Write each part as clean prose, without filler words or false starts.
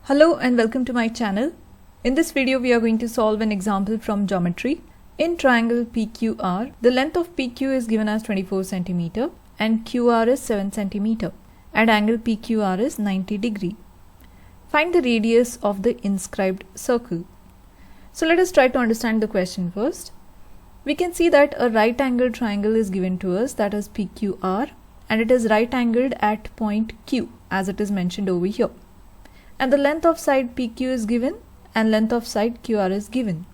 Hello and welcome to my channel. In this video we are going to solve an example from geometry. In triangle PQR, the length of PQ is given as 24 cm and QR is 7 cm and angle PQR is 90 degree. Find the radius of the inscribed circle. So let us try to understand the question first. We can see that a right angle triangle is given to us, that is PQR, and it is right angled at point Q as it is mentioned over here. And the length of side PQ is given and length of side QR is given.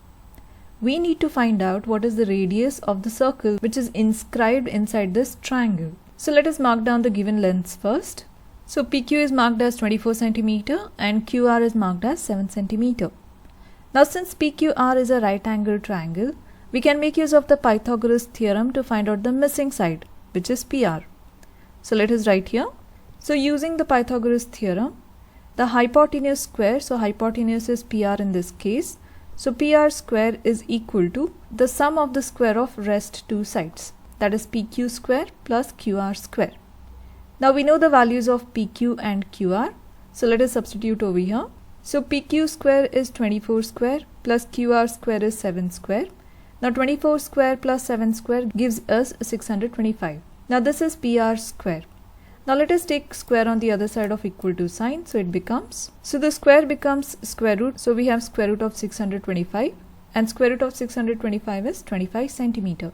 We need to find out what is the radius of the circle which is inscribed inside this triangle. So let us mark down the given lengths first. So PQ is marked as 24 cm and QR is marked as 7 cm. Now since PQR is a right angle triangle, we can make use of the Pythagoras theorem to find out the missing side, which is PR. So let us write here. So using the Pythagoras theorem, the hypotenuse square, so hypotenuse is PR in this case, so PR square is equal to the sum of the square of rest two sides, that is PQ square plus QR square. Now we know the values of PQ and QR, so let us substitute over here. So PQ square is 24 square plus QR square is 7 square. Now 24 square plus 7 square gives us 625. Now this is PR square. Now let us take square on the other side of equal to sign, so it becomes, so the square becomes square root, so we have square root of 625 and square root of 625 is 25 centimeter.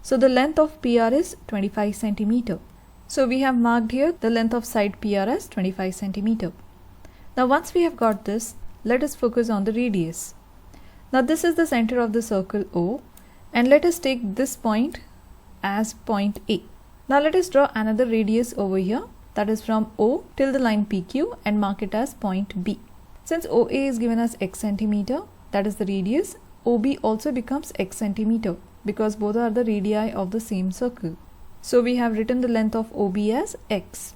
So the length of PR is 25 centimeter. So we have marked here the length of side PR as 25 centimeter. Now once we have got this, let us focus on the radius. Now this is the center of the circle O and let us take this point as point A. Now let us draw another radius over here, that is from O till the line PQ, and mark it as point B. Since OA is given as x centimeter, that is the radius, OB also becomes x centimeter because both are the radii of the same circle. So we have written the length of OB as x.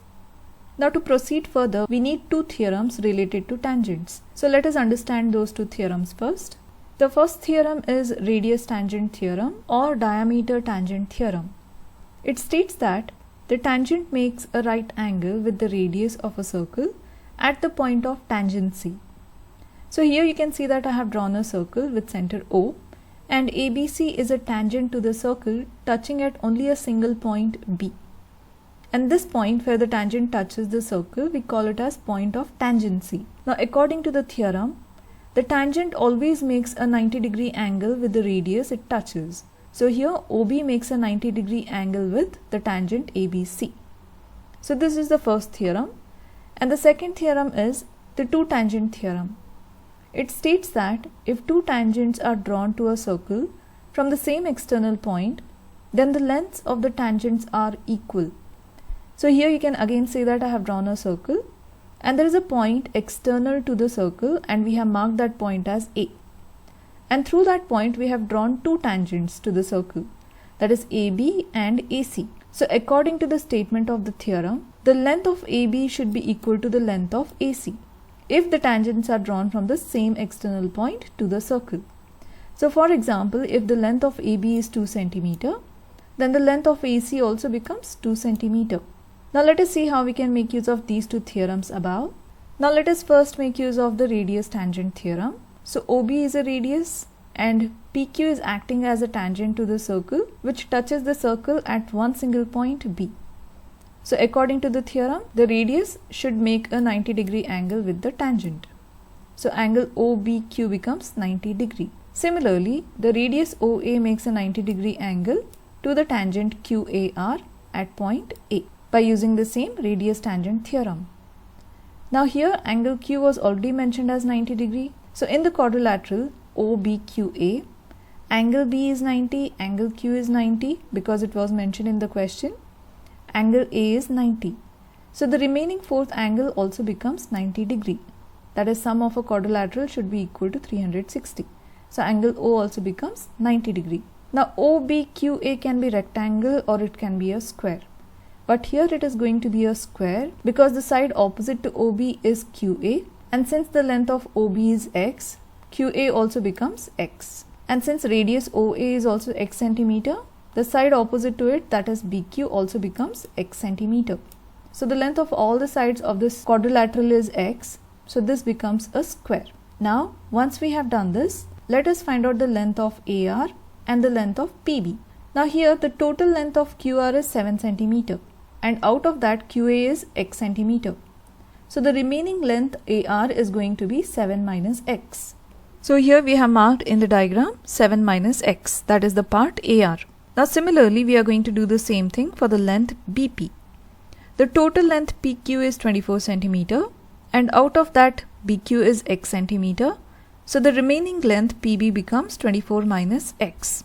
Now to proceed further, we need two theorems related to tangents. So let us understand those two theorems first. The first theorem is radius tangent theorem or diameter tangent theorem. It states that the tangent makes a right angle with the radius of a circle at the point of tangency. So here you can see that I have drawn a circle with center O, and ABC is a tangent to the circle touching at only a single point B. And this point where the tangent touches the circle, we call it as point of tangency. Now according to the theorem, the tangent always makes a 90 degree angle with the radius it touches. So here OB makes a 90 degree angle with the tangent ABC. So this is the first theorem. And the second theorem is the two tangent theorem. It states that if two tangents are drawn to a circle from the same external point, then the lengths of the tangents are equal. So here you can again say that I have drawn a circle and there is a point external to the circle and we have marked that point as A. And through that point we have drawn two tangents to the circle, that is AB and AC. So according to the statement of the theorem, the length of AB should be equal to the length of AC if the tangents are drawn from the same external point to the circle. So for example, if the length of AB is 2 cm, then the length of AC also becomes 2 cm. Now let us see how we can make use of these two theorems above. Now let us first make use of the radius tangent theorem. So OB is a radius and PQ is acting as a tangent to the circle which touches the circle at one single point B. So according to the theorem, the radius should make a 90 degree angle with the tangent. So angle OBQ becomes 90 degree. Similarly, the radius OA makes a 90 degree angle to the tangent QAR at point A by using the same radius tangent theorem. Now here angle Q was already mentioned as 90 degree. So in the quadrilateral OBQA, angle B is 90, angle Q is 90 because it was mentioned in the question. Angle A is 90. So the remaining fourth angle also becomes 90 degree. That is, sum of a quadrilateral should be equal to 360. So angle O also becomes 90 degree. Now OBQA can be rectangle or it can be a square. But here it is going to be a square because the side opposite to OB is QA. And since the length of OB is x, QA also becomes x. And since radius OA is also x centimeter, the side opposite to it, that is BQ, also becomes x centimeter. So the length of all the sides of this quadrilateral is x So this becomes a square. Now once we have done this, let us find out the length of AR and the length of PB. Now here the total length of QR is 7 cm and out of that QA is x centimeter. So the remaining length AR is going to be 7 minus x. So here we have marked in the diagram 7 minus x, that is the part AR. Now similarly we are going to do the same thing for the length BP. The total length PQ is 24 cm and out of that BQ is x centimeter. So the remaining length PB becomes 24 minus x.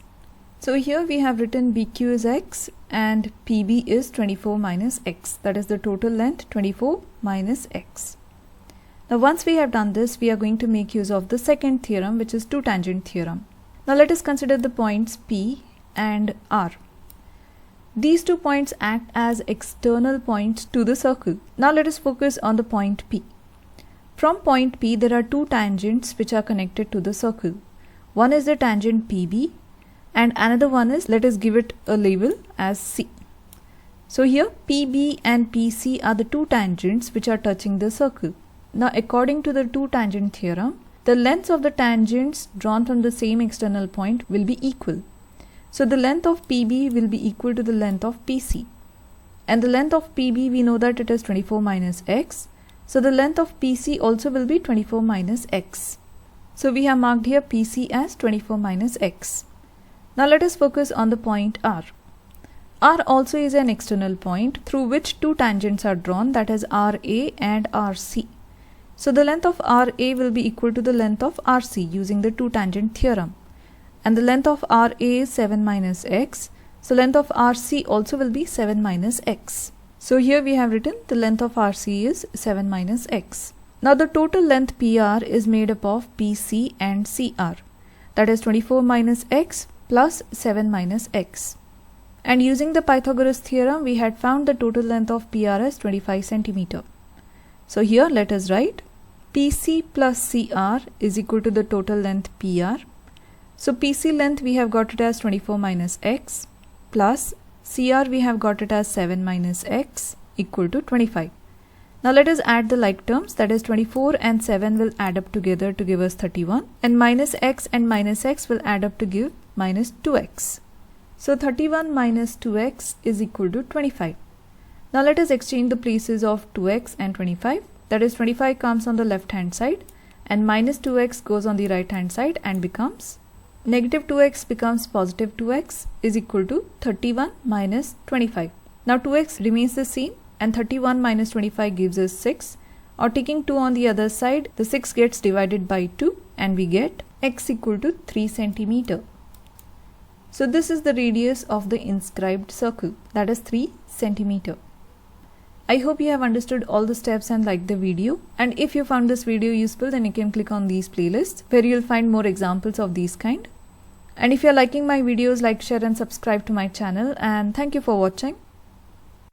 So here we have written BQ is x and PB is 24 minus x, that is the total length 24 minus x. Now once we have done this, we are going to make use of the second theorem, which is two tangent theorem. Now let us consider the points P and R. These 2 points act as external points to the circle. Now let us focus on the point P. From point P there are 2 tangents which are connected to the circle. One is the tangent PB and another one is, let us give it a label as C. So here PB and PC are the 2 tangents which are touching the circle. Now according to the two tangent theorem, the lengths of the tangents drawn from the same external point will be equal. So the length of PB will be equal to the length of PC. And the length of PB, we know that it is 24 minus x. So the length of PC also will be 24 minus x. So we have marked here PC as 24 minus x. Now let us focus on the point R. R also is an external point through which 2 tangents are drawn, that is RA and RC. So the length of RA will be equal to the length of RC using the two tangent theorem. And the length of RA is 7 minus x. So length of RC also will be 7 minus x. So here we have written the length of RC is 7 minus x. Now the total length PR is made up of PC and CR. That is 24 minus x plus 7 minus x. And using the Pythagoras theorem, we had found the total length of PR as 25 cm. So here let us write PC plus CR is equal to the total length PR. So PC length we have got it as 24 minus x plus CR we have got it as 7 minus x equal to 25. Now let us add the like terms, that is 24 and 7 will add up together to give us 31 and minus x will add up to give minus 2x. So 31 minus 2x is equal to 25. Now let us exchange the places of 2x and 25, that is 25 comes on the left hand side and minus 2x goes on the right hand side and becomes negative 2x becomes positive 2x is equal to 31 minus 25. Now 2x remains the same and 31 minus 25 gives us 6, or taking 2 on the other side, the 6 gets divided by 2 and we get x equal to 3 centimeter. So this is the radius of the inscribed circle, that is 3 centimeter. I hope you have understood all the steps and liked the video. And if you found this video useful, then you can click on these playlists where you'll find more examples of these kind. And if you're liking my videos, like, share and subscribe to my channel. And thank you for watching.